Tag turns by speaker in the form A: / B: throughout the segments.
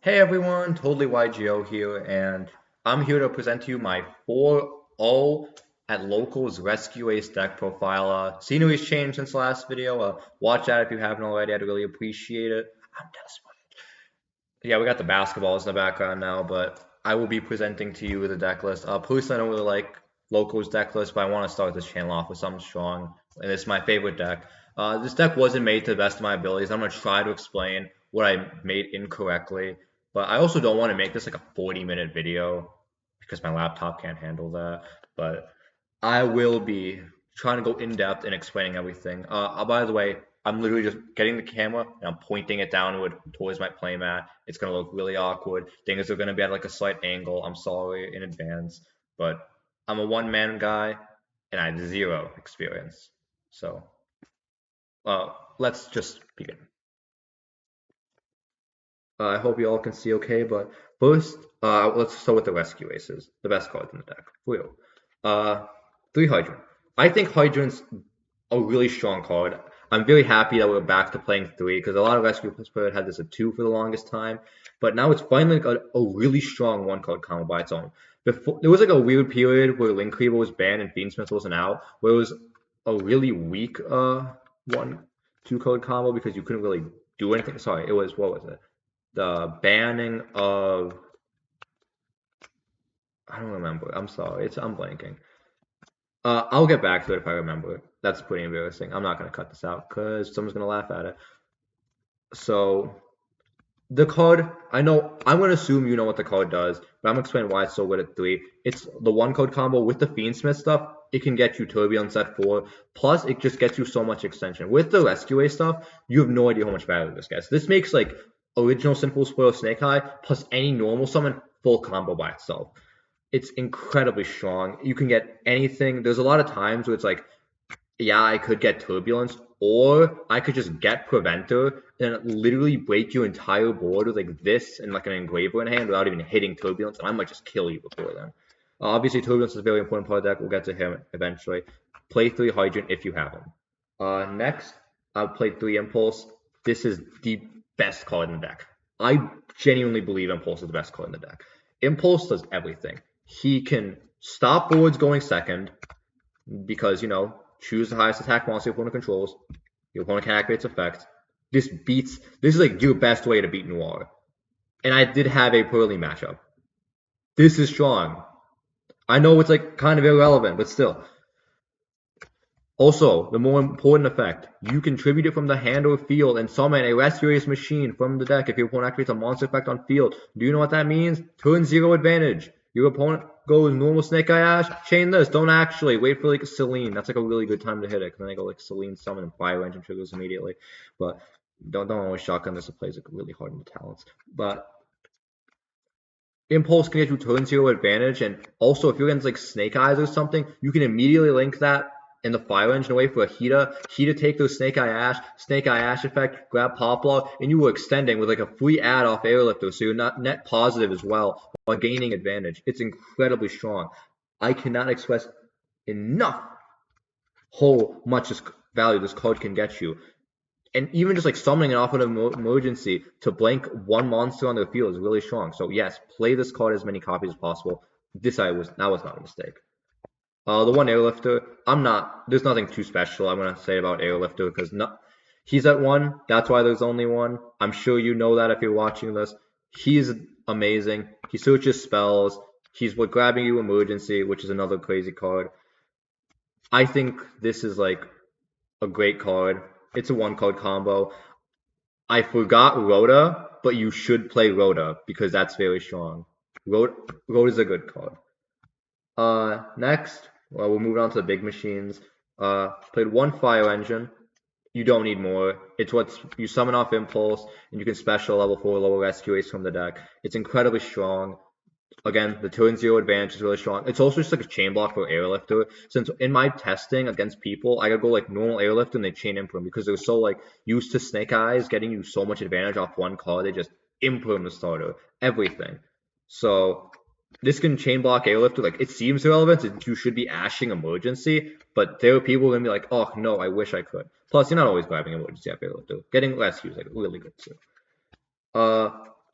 A: Hey everyone, Totally YGO here, and I'm here to present to you my 4-0 at Locals Rescue Ace deck profile. Scenery's changed since the last video. Watch that if you haven't already. I'd really appreciate it. I'm desperate. Yeah, we got the basketballs in the background now, but I will be presenting to you the deck list. Personally, I don't really like Locals deck list, but I want to start this channel off with something strong, and it's my favorite deck. This deck wasn't made to the best of my abilities. I'm going to try to explain what I made incorrectly, but I also don't want to make this like a 40-minute video because my laptop can't handle that. But I will be trying to go in depth in explaining everything. By the way, I'm literally just getting the camera and I'm pointing it downward towards my playmat. It's gonna look really awkward. Things are gonna be at like a slight angle. I'm sorry in advance, but I'm a one-man guy and I have zero experience. So let's just begin. I hope you all can see okay, but first, let's start with the Rescue Aces, the best cards in the deck. Real. 3 Hydrant. I think Hydrant's a really strong card. I'm very happy that we're back to playing 3 because a lot of Rescue players had this at 2 for the longest time, but now it's finally like a really strong 1-card combo by its own. Before there was like a weird period where Link Creeper was banned and Fiendsmith wasn't out, where it was a really weak 1-2-card combo because you couldn't really do anything. Sorry, it was what was it? The banning of I don't remember. I'm sorry. I'm blanking. I'll get back to it if I remember. That's pretty embarrassing. I'm not gonna cut this out because someone's gonna laugh at it. So the card, I know I'm gonna assume you know what the card does, but I'm gonna explain why it's so good at 3. It's the 1-card combo with the Fiendsmith stuff. It can get you Turbulence at 4. Plus, it just gets you so much extension. With the Rescue Ace stuff, you have no idea how much value this gets. This makes like original Simple Spoil Snake Eye plus any normal summon full combo by itself. It's incredibly strong. You can get anything. There's a lot of times where it's like, yeah, I could get Turbulence, or I could just get Preventer and literally break your entire board with like this and like an Engraver in hand without even hitting Turbulence, and I might just kill you before then. Obviously, Turbulence is a very important part of the deck. We'll get to him eventually. Play 3 Hydrant if you have him. Next, I'll play 3 Impulse. This is the best card in the deck. I genuinely believe Impulse is the best card in the deck. Impulse does everything. He can stop boards going second because, choose the highest attack monster your opponent controls. Your opponent can activate its effect. This is like your best way to beat Noir. And I did have a Pearly matchup. This is strong. I know it's like kind of irrelevant, but still. Also, the more important effect, you can tribute it from the hand or field and summon a Rescue Ace machine from the deck if your opponent activates a monster effect on field. Do you know what that means? Turn 0 advantage. Your opponent goes normal Snake Eye Ash, chain this, don't actually, wait for like Celine. That's like a really good time to hit it, because then they go like Celine summon and Fire Engine triggers immediately. But don't always shotgun this, it plays like really hard in the talents. But Impulse can get you turn 0 advantage, and also if you're against like Snake Eyes or something, you can immediately link that in the Fire Engine away for a Hita take those Snake Eye Ash effect, grab Pop Lock, and you were extending with like a free add off Airlifter, so you're not net positive as well while gaining advantage. It's incredibly strong. I cannot express enough how much value this card can get you. And even just like summoning it off of an emergency to blank one monster on their field is really strong. So yes, play this card as many copies as possible. That was not a mistake. The one Airlifter, there's nothing too special I'm going to say about Airlifter because he's at 1. That's why there's only 1. I'm sure you know that if you're watching this. He's amazing. He searches spells. He's grabbing you emergency, which is another crazy card. I think this is like a great card. It's a 1-card combo. I forgot Rhoda, but you should play Rhoda because that's very strong. Rhoda's a good card. Next, we'll move on to the big machines. Played 1 Fire Engine. You don't need more. It's what you summon off Impulse, and you can special level 4 lower Rescue Ace from the deck. It's incredibly strong. Again, the turn 0 advantage is really strong. It's also just like a chain block for Airlifter. Since in my testing against people, I gotta go like normal Airlifter and they chain Imperm because they're so like used to Snake Eyes getting you so much advantage off 1 card. They just Imperm the starter. Everything. So this can chain block Airlifter. Like, it seems irrelevant. You should be ashing emergency, but there are people who are going to be like, oh, no, I wish I could. Plus, you're not always grabbing emergency at Airlifter. Getting rescue is like really good, too.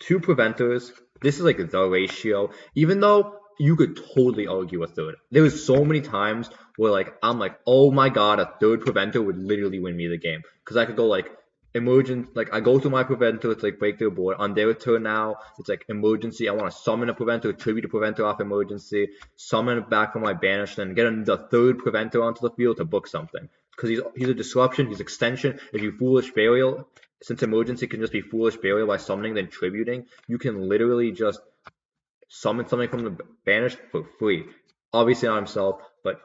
A: two preventers. This is like the ratio. Even though you could totally argue a third. There was so many times where like I'm like, oh my god, a third preventer would literally win me the game. Because I could go like emergent, like I go through my preventer, it's like break through board. On their turn now, it's like emergency. I want to summon a preventer, tribute a preventer off emergency, summon it back from my banish, then get the third preventer onto the field to book something. Because he's a disruption, he's extension. If you foolish burial, since emergency can just be foolish burial by summoning then tributing, you can literally just summon something from the banish for free. Obviously not himself, but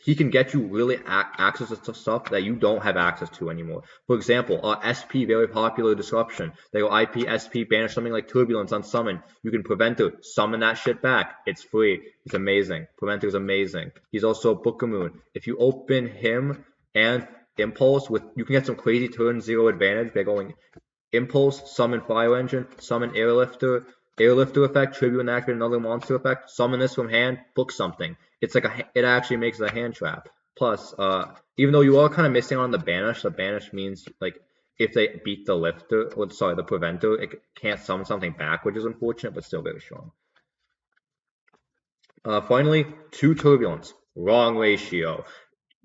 A: he can get you really access to stuff that you don't have access to anymore. For example, SP, very popular disruption. They go IP, SP, banish something like Turbulence on summon. You can prevent it, summon that shit back. It's free. It's amazing. Preventer is amazing. He's also a Bookamoon. If you open him and Impulse, you can get some crazy turn 0 advantage by going Impulse, summon Fire Engine, summon Airlifter, Airlifter effect, tribute and activate another monster effect, summon this from hand, book something. It's like it actually makes it a hand trap. Plus, even though you are kind of missing on the banish means like if they beat the lifter, or sorry, the preventer, it can't summon something back, which is unfortunate, but still very strong. Finally, 2 turbulence, wrong ratio.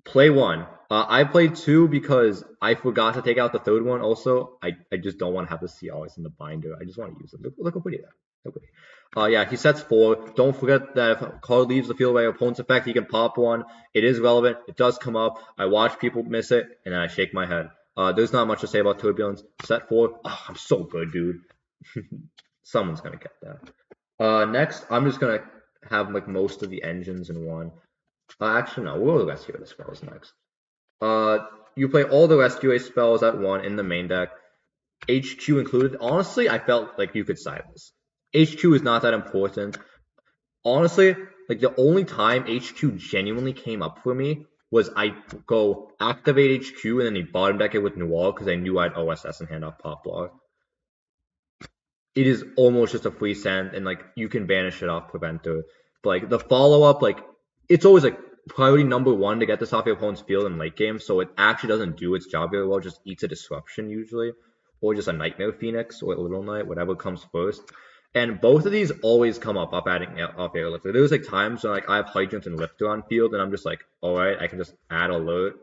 A: Play 1. I played 2 because I forgot to take out the third one. Also, I just don't want to have the CRs in the binder. I just want to use it. Look how pretty that. Yeah, he sets 4. Don't forget that if a card leaves the field by your opponent's effect, he can pop one. It is relevant. It does come up. I watch people miss it, and then I shake my head. There's not much to say about Turbulence. Set 4. Oh, I'm so good, dude. Someone's going to get that. Next, I'm just going to have like most of the engines in one. Actually, no. We'll rescue the spells next. You play all the rescue spells at 1 in the main deck. HQ included. Honestly, I felt like you could side this. HQ is not that important. Honestly, like the only time HQ genuinely came up for me was I go activate HQ and then he bottom deck it with Noir because I knew I had OSS and hand off Poplar. It is almost just a free send and like you can banish it off Preventer. But like the follow up, like it's always like priority number 1 to get this off your opponent's field in late game, so it actually doesn't do its job very well, just eats a disruption usually, or just a Nightmare Phoenix or a Little Knight, whatever comes first. And both of these always come up adding off Airlifter. There's like times when like I have Hydrant and Lifter on field, and I'm just like, alright, I can just add alert,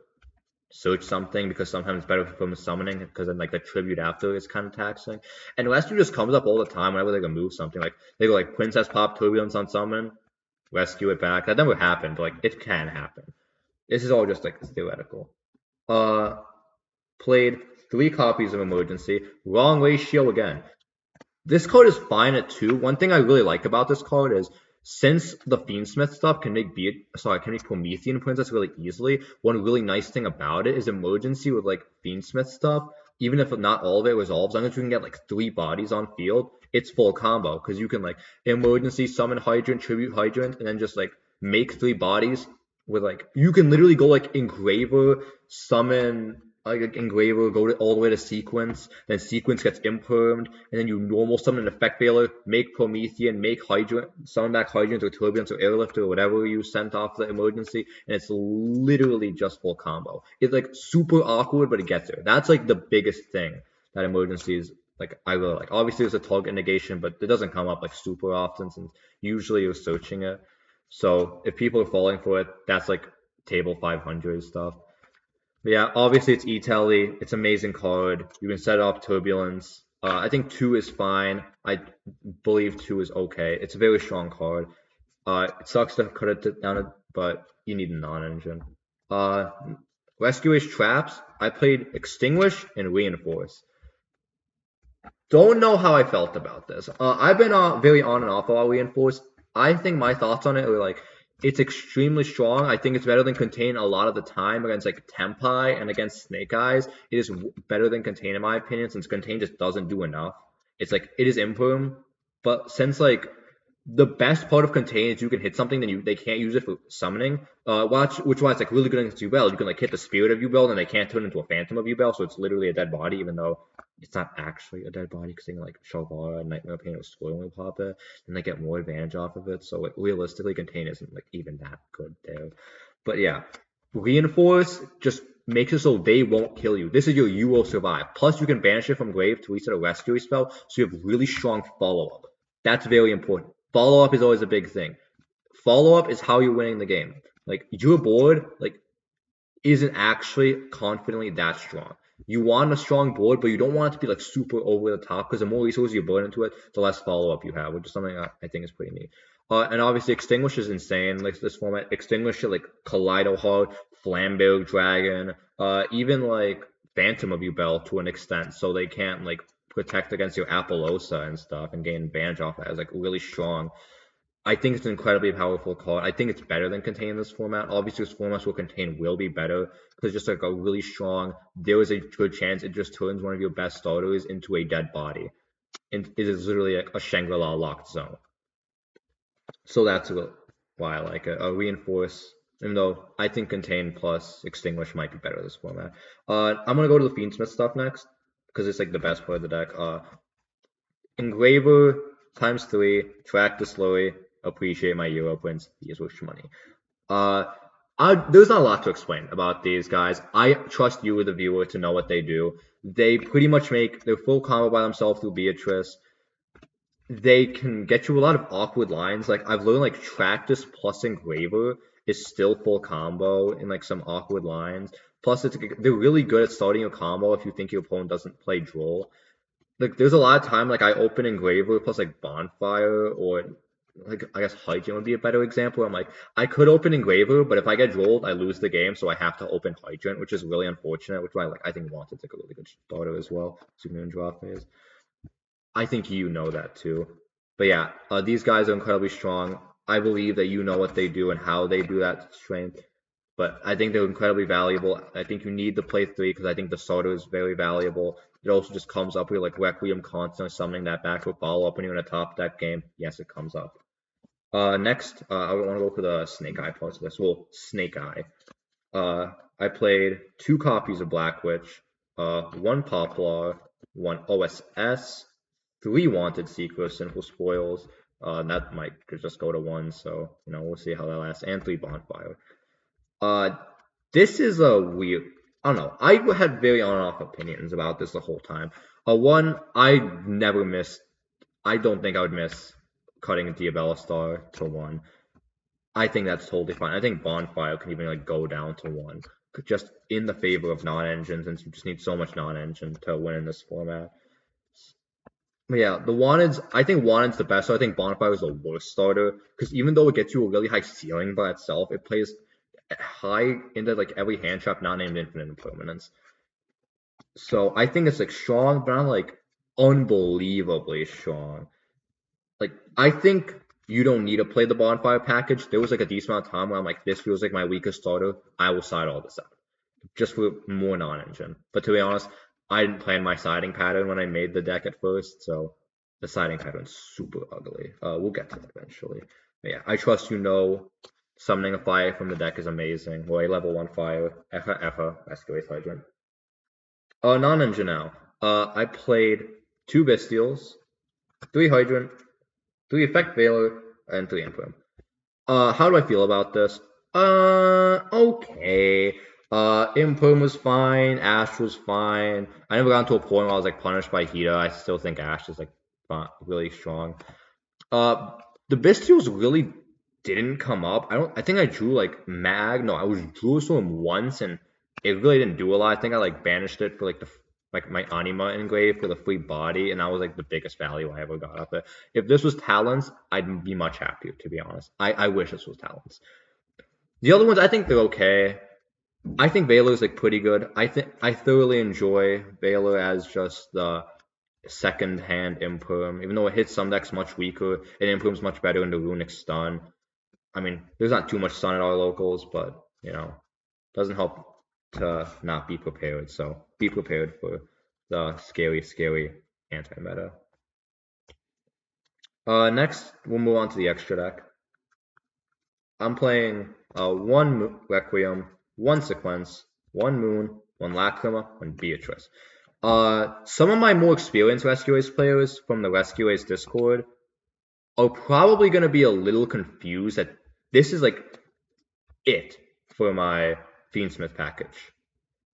A: search something, because sometimes it's better from summoning, because then like the tribute after is kind of taxing. And Rescue just comes up all the time whenever they can move something. Like they go like Princess Pop Turbulence on summon, rescue it back. That never happened, but like it can happen. This is all just like theoretical. Played 3 copies of Emergency. Wrong ratio again. This card is fine at 2. One thing I really like about this card is since the Fiendsmith stuff can make Promethean Princess really easily, one really nice thing about it is Emergency with like Fiendsmith stuff, even if not all of it resolves, as long as you can get like 3 bodies on field, it's full combo, because you can like Emergency, summon Hydrant, tribute Hydrant, and then just like make 3 bodies with like, you can literally go like Engraver, summon like Engraver, go all the way to Sequence, then Sequence gets impermed, and then you normal summon an Effect Veiler, make Promethean, make Hydrant, summon back Hydrant or Turbulence or Airlifter or whatever you sent off the Emergency, and it's literally just full combo. It's like super awkward, but it gets there. That's like the biggest thing that Emergency is like I really like. Obviously there's a target negation, but it doesn't come up like super often since usually you're searching it. So if people are falling for it, that's like table 500 stuff. But yeah, obviously it's E-Telly. It's an amazing card. You can set up Turbulence. I think 2 is fine. I believe 2 is okay. It's a very strong card. It sucks to cut it down, but you need a non-engine. Rescue Traps. I played Extinguish and Reinforce. Don't know how I felt about this. I've been very on and off about Reinforce. I think my thoughts on it are like, it's extremely strong. I think it's better than Contain a lot of the time against like Tempai and against Snake Eyes. It is better than Contain in my opinion, since Contain just doesn't do enough. It's like, it is imperm, but since like the best part of Contain is you can hit something, then they can't use it for summoning. Which why it's like really good against Yubel. You can like hit the Spirit of Yubel, and they can't turn into a Phantom of Yubel, so it's literally a dead body, even though it's not actually a dead body, because they can like Shalvara, Nightmare Pain, or Spoiling pop it, and they get more advantage off of it. So like realistically, Contain isn't like even that good there. But yeah, Reinforce just makes it so they won't kill you. This is your you will survive. Plus, you can banish it from grave to reset a rescue spell, so you have really strong follow up. That's very important. Follow up is always a big thing. Follow up is how you're winning the game. Like your board, like isn't actually confidently that strong. You want a strong board, but you don't want it to be like super over the top because the more resources you put into it, the less follow up you have, which is something I think is pretty neat. And obviously, Extinguish is insane. Like this format, Extinguish, like Kaleido Heart, Flambear Dragon, even like Phantom of Bell to an extent, so they can't like protect against your Apollosa and stuff and gain advantage off that is like really strong. I think it's an incredibly powerful card. I think it's better than Contain in this format. Obviously, this format will Contain will be better because just like a really strong, there is a good chance it just turns one of your best starters into a dead body. And it is literally like a Shangri-La locked zone. So that's why I like it. Reinforce, even though I think Contain plus Extinguish might be better this format. I'm going to go to the Fiendsmith stuff next because it's like the best part of the deck. Engraver times 3, track the slowly, appreciate my Euro points, use wish money. There's not a lot to explain about these guys. I trust you, the viewer, to know what they do. They pretty much make their full combo by themselves through Beatrice. They can get you a lot of awkward lines. Like I've learned, like Tractus plus Engraver is still full combo in like some awkward lines. Plus, they're really good at starting a combo if you think your opponent doesn't play Droll. Like there's a lot of time like I open Engraver plus like Bonfire or like I guess Hygiene would be a better example. I'm like I could open Engraver, but if I get Drolled, I lose the game, so I have to open Hydrant, which is really unfortunate. Which I like. I think Wanted's like a really good starter as well. Superman draw phase. I think you know that too. But yeah, these guys are incredibly strong. I believe that you know what they do and how they do that strength. But I think they're incredibly valuable. I think you need to play 3 because I think the starter is very valuable. It also just comes up with like Requiem constantly summoning that back to follow up when you're in a top deck game. Yes, it comes up. Next, I want to go for the Snake Eye parts of this. Well, Snake Eye. I played 2 copies of Black Witch, 1 Poplar, 1 OSS, 3 Wanted Seeker, Sinful Spoils. That might just go to 1, so we'll see how that lasts, and 3 Bonfire. This is a weird. I don't know. I had very on-off opinions about this the whole time. One, I never missed. I don't think I would miss cutting Diabella Star to 1. I think that's totally fine. I think Bonfire can even like go down to 1, just in the favor of non-engine, since you just need so much non-engine to win in this format. But yeah, the Wanted's. I think Wanted's the best. So I think Bonfire is the worst starter because even though it gets you a really high ceiling by itself, it plays high into like every hand trap not named infinite impermanence. So I think it's like strong, but not like unbelievably strong. Like I think you don't need to play the Bonfire package. There was like a decent amount of time where I'm like, this feels like my weakest starter. I will side all this out just for more non-engine. But to be honest, I didn't plan my siding pattern when I made the deck at first, so the siding pattern's super ugly. We'll get to that eventually. But yeah, I trust summoning a fire from the deck is amazing. Well, a level 1 fire. Effa, Escalate Hydrant. Non-engine now. I played 2 Bestials, 3 Hydrant, 3 Effect Veiler, and 3 Imperm. How do I feel about this? Okay. Imperm was fine. Ash was fine. I never got to a point where I was like punished by Hida. I still think Ash is like really strong. The Bestials really didn't come up. I think I drew like Mag. No, I drew Storm once and it really didn't do a lot. I think I like banished it for like my Anima engrave for the free body, and that was like the biggest value I ever got off it. If this was Talons, I'd be much happier, to be honest. I wish this was Talons. The other ones, I think they're okay. I think Veiler's like pretty good. I thoroughly enjoy Veiler as just the second hand Imperm, even though it hits some decks much weaker. It improves much better into Runic Stun. I mean, there's not too much stun at our locals, but doesn't help to not be prepared. So be prepared for the scary anti-meta. Next, we'll move on to the extra deck. I'm playing 1 Requiem, 1 Sequence, 1 Moon, 1 Lacrima, 1 Beatrice. Some of my more experienced Rescue Ace players from the Rescue Ace Discord are probably going to be a little confused that this is like it for my Fiendsmith package.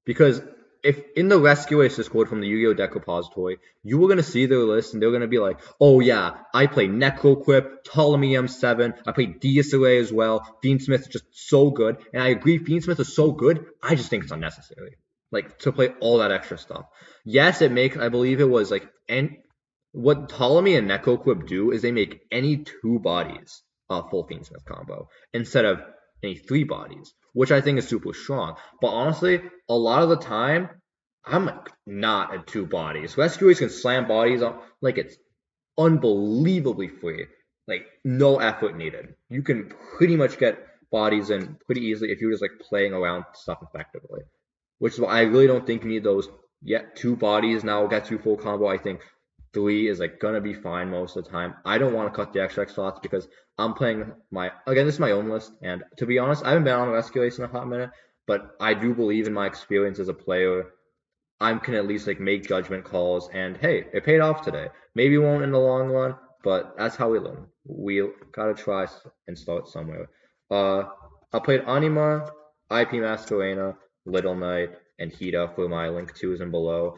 A: Because if in the Rescue Ace Discord from the Yu-Gi-Oh! Deck Repository, you were going to see their list and they're going to be like, oh yeah, I play Necroquip, Ptolemy M7, I play DSLA as well, Fiendsmith is just so good, and I agree Fiendsmith is so good, I just think it's unnecessary. Like, to play all that extra stuff. Yes, it makes, I believe it was like, and what Ptolemy and Necroquip do is they make any 2 bodies full Fiendsmith combo instead of any 3 bodies, which I think is super strong. But honestly, a lot of the time, I'm like not at 2 bodies. Rescuers can slam bodies on like it's unbelievably free. Like no effort needed. You can pretty much get bodies in pretty easily if you're just like playing around stuff effectively. Which is why I really don't think you need those yet 2 bodies now gets you full combo. I think 3 is like gonna be fine most of the time. I don't want to cut the extra slots because I'm playing again, this is my own list, and to be honest, I haven't been on Rescue Ace in a hot minute, but I do believe in my experience as a player. I can at least like make judgment calls, and hey, it paid off today. Maybe it won't in the long run, but that's how we learn. We gotta try and start somewhere. I played Anima, IP Masquerena, Little Knight, and Hida for my link 2s and below.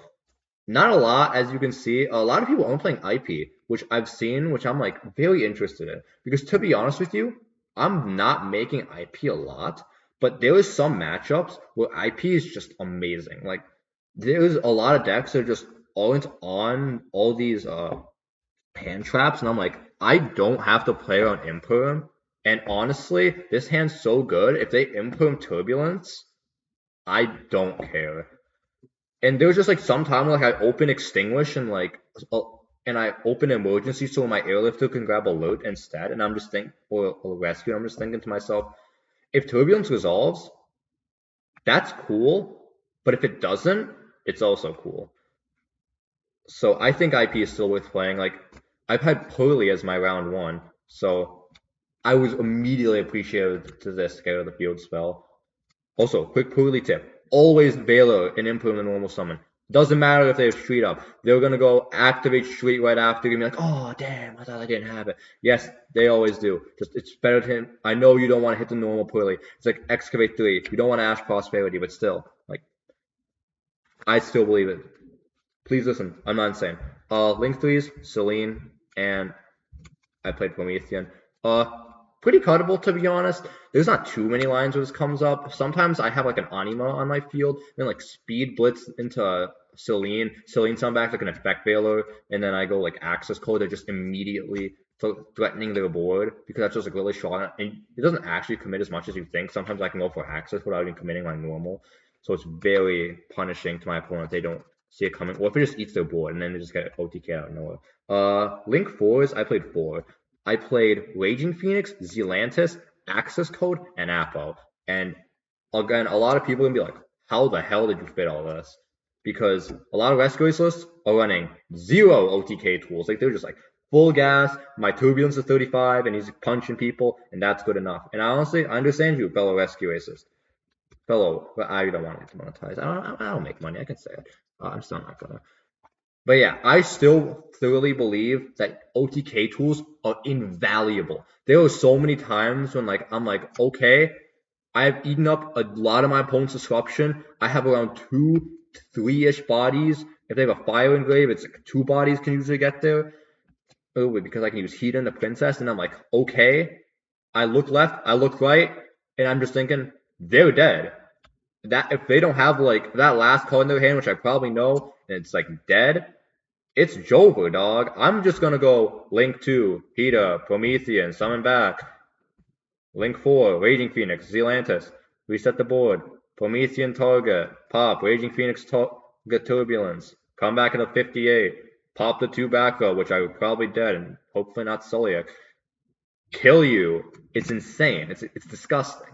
A: Not a lot, as you can see. A lot of people aren't playing IP, which I've seen, which I'm like very interested in. Because to be honest with you, I'm not making IP a lot, but there is some matchups where IP is just amazing. Like there's a lot of decks that are just on all these hand traps, and I'm like, I don't have to play on Imperm. And honestly, this hand's so good. If they Imperm Turbulence, I don't care. And there was just like some time like I open Extinguish and and I open Emergency so my Airlifter can grab Alert instead, and I'm just thinking, or Rescue, I'm just thinking to myself, if Turbulence resolves, that's cool, but if it doesn't, it's also cool. So I think IP is still worth playing. Like I've had Pearly as my round 1, so I was immediately appreciative to this get out of the field spell. Also, quick Pearly tip. Always Valor and Imperm the normal summon. Doesn't matter if they have Street up. They're going to go activate Street right after. You're going to be like, oh, damn, I thought I didn't have it. Yes, they always do. Just it's better to hit. I know you don't want to hit the normal Pearly. It's like Excavate 3. You don't want to Ash Prosperity, but still, like, I still believe it. Please listen. I'm not insane. Link 3s, Celine, and I played Promethean. Pretty cuttable to be honest. There's not too many lines where this comes up. Sometimes I have like an Anima on my field, then like Speed Blitz into Celine summon back like an Effect Veiler, and then I go like Access Code. They're just immediately threatening their board because that's just like really strong. And it doesn't actually commit as much as you think. Sometimes I can go for Access without even committing my normal. So it's very punishing to my opponent. They don't see it coming, or if it just eats their board and then they just get OTK out of nowhere. Link 4s, I played 4. I played Raging Phoenix, Zealantis, Access Code, and Apo. And again, a lot of people are going to be like, how the hell did you fit all this? Because a lot of Rescue Ace lists are running 0 OTK tools. Like, they're just like, full gas, my Turbulence is 35, and he's punching people, and that's good enough. And honestly, I understand you, fellow Rescue Aces. But I don't want to monetize. I don't make money. I can say it. I'm still not gonna. But yeah, I still thoroughly believe that OTK tools are invaluable. There were so many times when like I'm like, okay, I've eaten up a lot of my opponent's disruption. I have around 2, 3-ish bodies. If they have a fire engrave, it's like 2 bodies can usually get there. Because I can use Heat and the Princess, and I'm like, okay. I look left, I look right, and I'm just thinking, they're dead. That if they don't have like that last card in their hand, which I probably know, and it's like dead, it's Jover, dog. I'm just gonna go Link 2, Hida, Promethean, summon back. Link 4, Raging Phoenix, Zealantis, reset the board. Promethean target, pop, Raging Phoenix target Turbulence. Come back into 58. Pop the 2 back row, which I would probably dead, and hopefully not Sulliak. Kill you. It's insane. It's disgusting.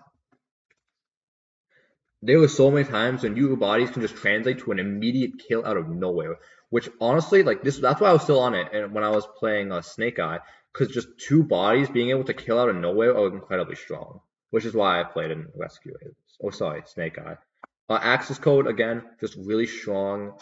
A: There were so many times when your bodies can just translate to an immediate kill out of nowhere, which honestly, like that's why I was still on it and when I was playing Snake Eye, because just 2 bodies being able to kill out of nowhere are incredibly strong, which is why I played in Rescue Ace. Oh, sorry, Snake Eye. Access Code, again, just really strong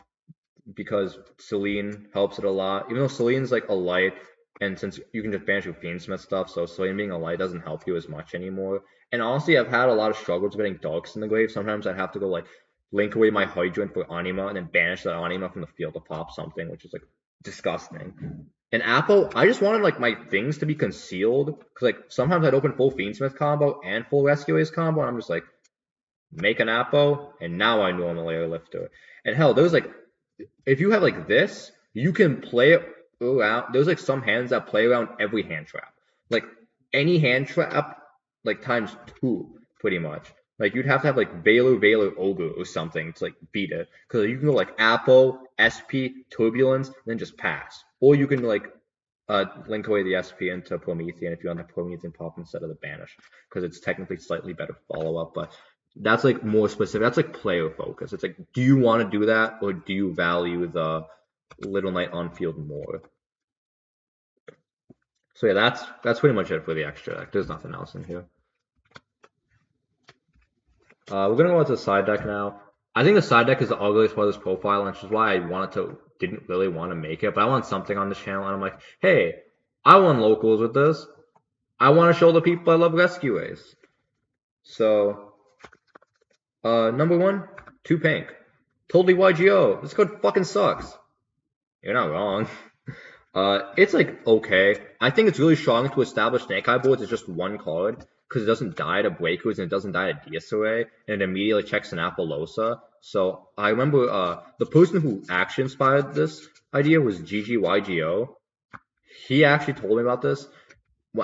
A: because Celine helps it a lot. Even though Celine's like a light, And since you can just banish your Fiendsmith stuff, so Slain being a light doesn't help you as much anymore. And honestly, I've had a lot of struggles getting Darks in the grave. Sometimes I'd have to go like link away my Hydrant for Anima and then banish that Anima from the field to pop something, which is like disgusting. And Apple, I just wanted like my things to be concealed because like sometimes I'd open full Fiendsmith combo and full Rescue Ace combo, and I'm just like make an Apple, and now I normally lifter. And hell, there's like if you have like this, you can play it around. There's like some hands that play around every hand trap. Like any hand trap, like times two, pretty much. Like you'd have to have like Valor, Ogre or something to like beat it. Because you can go like Apple, SP, Turbulence, and then just pass. Or you can like link away the SP into Promethean if you want the Promethean pop instead of the Banish. Because it's technically slightly better follow up, but that's like more specific. That's like player focus. It's like, do you want to do that or do you value the Little Knight on field more? So yeah, that's pretty much it for the extra deck. There's nothing else in here. We're gonna go into the side deck now. I think the side deck is the ugliest part of this profile, which is why didn't really want to make it. But I want something on this channel, and I'm like, hey, I won locals with this. I want to show the people I love Rescue Ace. So, number one, 2 pink. Totally YGO. This code fucking sucks. You're not wrong. It's like okay. I think it's really strong to establish Snake Eye boards as just one card because it doesn't die to Breakers and it doesn't die to DSOA and it immediately checks an Appaloosa. So I remember the person who actually inspired this idea was GGYGO. He actually told me about this.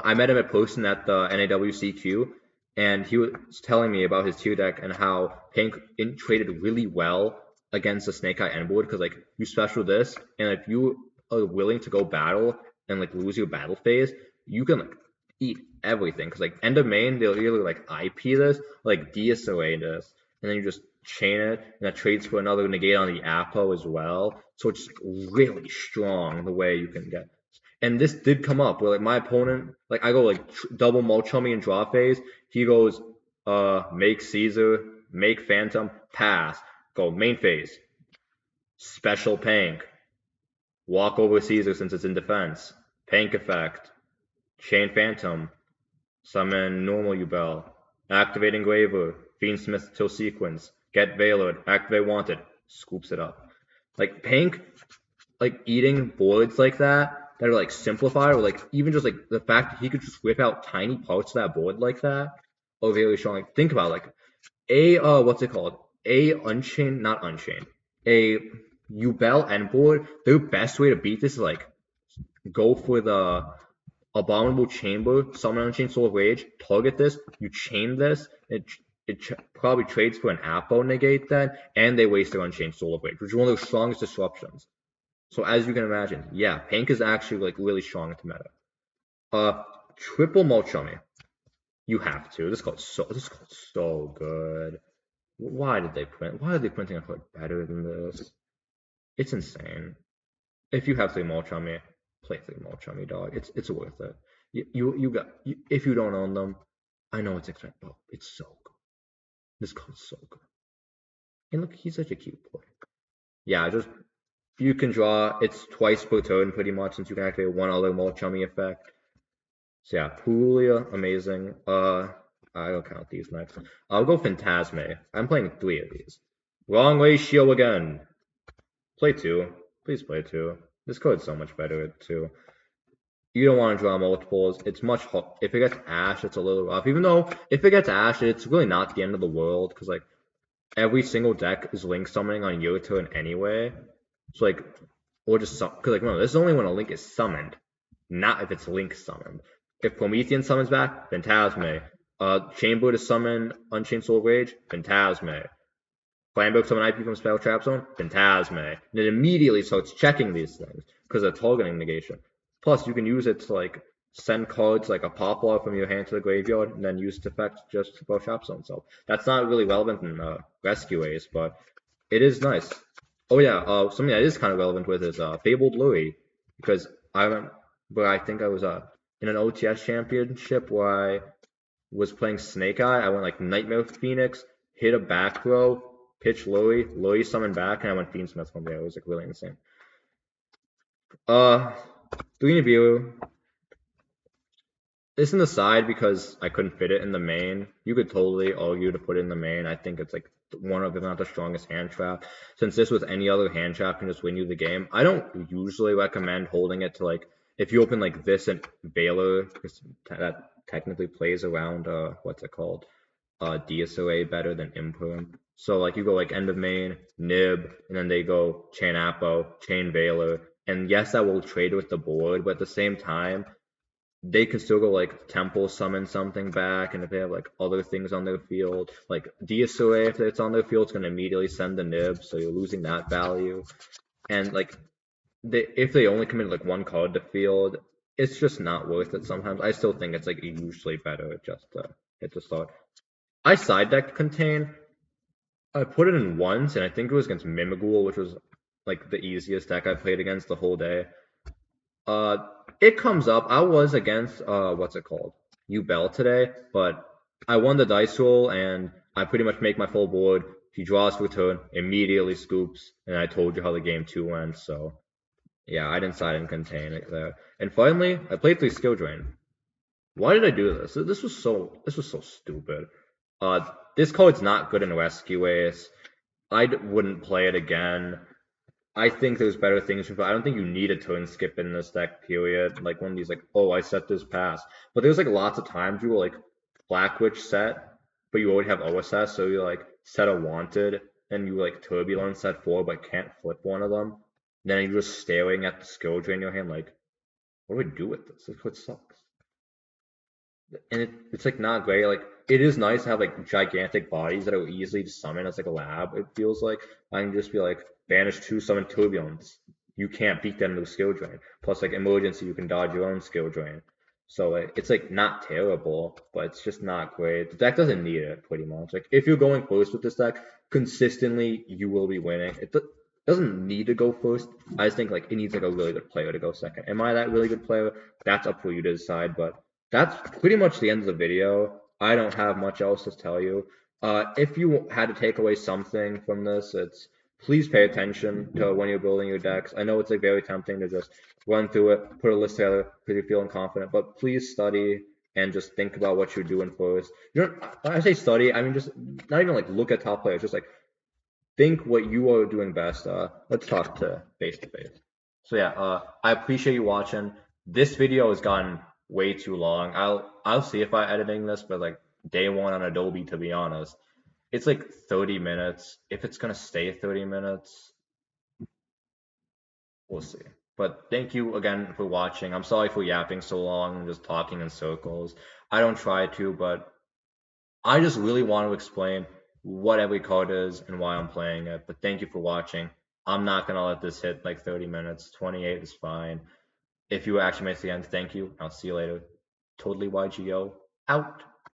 A: I met him in person at the NAWCQ, and he was telling me about his tier deck and how Pink traded really well against the Snake Eye End board because like you special this, and if you are willing to go battle and like lose your battle phase, you can like eat everything because like end of main they'll either like IP this or like DSOA this, and then you just chain it, and that trades for another negate on the Apo as well. So it's really strong the way you can get. And this did come up where like my opponent, like I go like double Mulchummy and draw phase. He goes, make Caesar, make Phantom, pass, go main phase, special Pank, walk over Caesar since it's in defense, Pank effect, chain Phantom, summon normal Ubel, activate Engraver, Fiendsmith till sequence, get Veilored, activate Wanted, scoops it up. Like Pank, like eating boards like that are like simplified, or like even just like the fact that he could just whip out tiny parts of that board like that. Oh, really strong. Like think about it, like what's it called? A Unchained, not Unchained. A Ubel end board. Their best way to beat this is like go for the Abominable Chamber, summon Unchained Soul of Rage, target this, you chain this, it probably trades for an Apo negate then, and they waste their Unchained Soul of Rage, which is one of the strongest disruptions. So as you can imagine, yeah, Pink is actually like really strong into meta. Triple Mulchummy. You have to. This card's so good. Why are they printing a card better than this? It's insane. If you have 3 Mulchummy, play 3 Mulchummy, dog. It's worth it. If you don't own them, I know it's expensive, but it's so good. This card's so good. And look, he's such a cute boy. Yeah, just you can draw. It's twice per turn pretty much since you can activate one other Mulchummy effect. So yeah, Pulia, amazing. I don't count these next. I'll go Phantasme. I'm playing 3 of these. Wrong ratio again. Play 2. Please play 2. This card's so much better at 2. You don't want to draw multiples. It's much hard. If it gets Ash, it's a little rough. Even though if it gets Ash, it's really not the end of the world because like every single deck is link summoning on your turn anyway. So like, or just because like remember, this is only when a link is summoned, not if it's link summoned. If Promethean summons back, Phantasme. Chamber to summon Unchained Soul Rage, Phantasme. Flambook summon IP from Spell Trap Zone, Phantasme. And it immediately starts checking these things because of targeting negation. Plus, you can use it to like send cards like a Poplar from your hand to the graveyard and then use its effect just to Spell Trap Zone. So that's not really relevant in Rescue Ace, but it is nice. Oh yeah, something that is kind of relevant with is Fabled Louis, because I think I was in an OTS championship where I was playing Snake Eye. I went like Nightmare Phoenix, hit a back row, pitch Louis summoned back, and I went Fiendsmith from there. It was like really insane. Three view it's in the side because I couldn't fit it in the main. You could totally argue to put it in the main. I think it's like one of, if not the strongest hand trap. Since this with any other hand trap can just win you the game. I don't usually recommend holding it to like if you open like this and Valor, because that technically plays around what's it called? DSOA better than Imperm. So like you go like end of main, Nib, and then they go Chain Apo, Chain Valor. And yes, that will trade with the board, but at the same time, they can still go like temple summon something back, and if they have like other things on their field, like DSOA, if it's on their field, it's gonna immediately send the nib, so you're losing that value. And like if they only commit like one card to field, it's just not worth it sometimes. I still think it's like usually better just to hit the start. I side decked Contain. I put it in once, and I think it was against Mimigul, which was like the easiest deck I played against the whole day. Uh, it comes up. I was against what's it called? Bell today, but I won the dice roll and I pretty much make my full board. He draws for a turn, immediately scoops, and I told you how the game two went. So yeah, I didn't side and contain it there. And finally, I played through skill drain. Why did I do this? This was so stupid. This card's not good in rescue ace. I wouldn't play it again. I think there's better things for. I don't think you need a turn skip in this deck. Period. Like one of these, like, oh, I set this pass. But there's like lots of times you will like Black Witch set, but you already have OSS, so you like set a wanted, and you like Turbulence set four, but can't flip one of them. Then you're just staring at the skill drain in your hand, like, what do we do with this? This what sucks. And it's like not great. Like it is nice to have like gigantic bodies that are easily to summon as like a lab. It feels like I can just be like banish two, summon turbulence. You can't beat them with skill drain. Plus like emergency, you can dodge your own skill drain. So like it's like not terrible, but it's just not great. The deck doesn't need it pretty much. Like if you're going first with this deck, consistently you will be winning. It doesn't need to go first. I just think like it needs like a really good player to go second. Am I that really good player? That's up for you to decide, but that's pretty much the end of the video. I don't have much else to tell you. If you had to take away something from this, it's please pay attention to when you're building your decks. I know it's like very tempting to just run through it, put a list together because you're feeling confident, but please study and just think about what you're doing first. You don't, when I say study, I mean just not even like look at top players, just like think what you are doing best. Let's talk to face to face. So yeah, I appreciate you watching. This video has gotten way too long. I'll see if I editing this, but like day one on Adobe, to be honest, it's like 30 minutes. If it's gonna stay 30 minutes, we'll see. But thank you again for watching. I'm sorry for yapping so long and just talking in circles. I don't try to, but I just really want to explain what every card is and why I'm playing it. But thank you for watching. I'm not gonna let this hit like 30 minutes. 28 is fine. If you actually made it to the end, thank you. I'll see you later. Totally YGO out.